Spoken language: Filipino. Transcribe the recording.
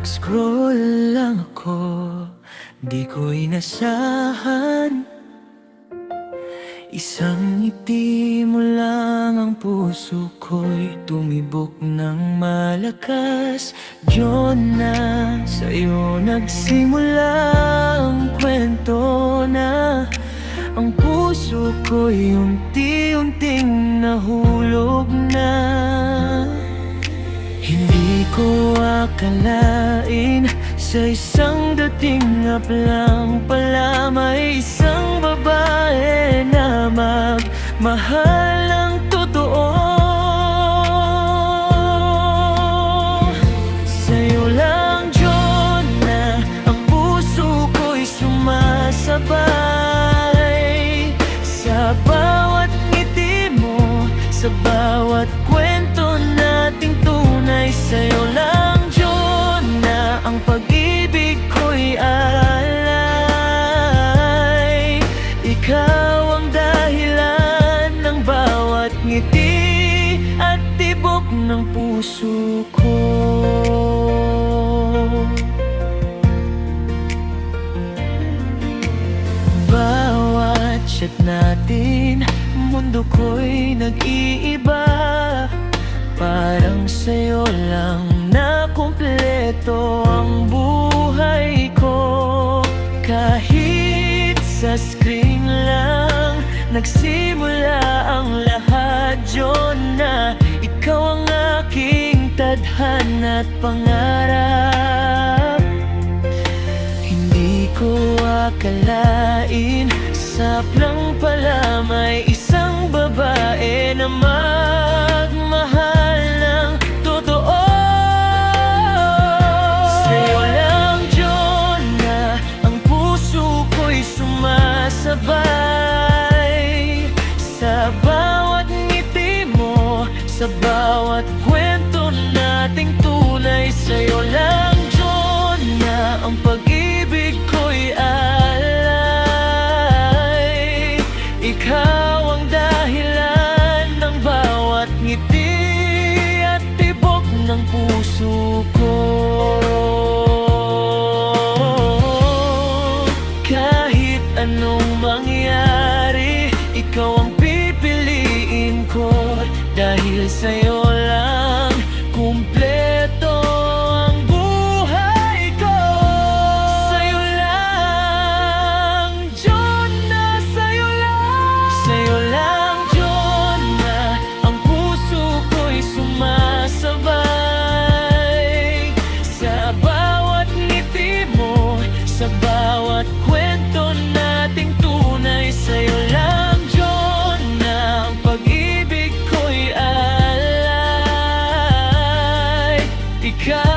Nag-scroll lang ako, di ko inasahan. Isang ngiti mo lang ang puso ko'y tumibok ng malakas. Diyon na sa'yo nagsimula ang kwento na ang puso ko'y unti-unting nahulog na. Hindi ko akalain sa isang dating lang pala may isang babae na magmahal ng totoo. Sa'yo lang, Jonah, ang puso ko'y sumasabay. Sa bawat ngiti mo, sa bawat kwento nating tunay. Sa'yo lang, Jonah, ang pag-ibig ko'y alay. Ikaw ang dahilan ng bawat ngiti at tibok ng puso ko. Bawat chat natin, mundo ko'y nag-iiba. Parang sa'yo lang na kumpleto ang buhay ko. Kahit sa screen lang nagsimula ang lahat, Jonah. Ikaw ang aking tadhana at pangarap. Hindi ko akalain saplang pala may isang babae na magmahal ng totoo. Sa'yo lang, Jonah, ang puso ko'y sumasabay. Sa bawat ngiti mo, sa bawat kwento nating tunay. Sa'yo lang, Jonah, ang pag-ibig ko'y alay. Ikaw ang dahilan ng bawat ngiti at tibok ng puso ko. Kahit anong mangyari, ikaw ang pipiliin ko. Dahil sa'yo lang kumpleto ang buhay ko. Sa'yo lang, Jonah, sa'yo lang. Sa'yo lang, Jonah, ang puso ko'y sumasabay. Sa bawat ngiti mo, sa bawat kwento nating tunay. Sa'yo lang, Jonah, ang pag-ibig ko'y alay. Ikaw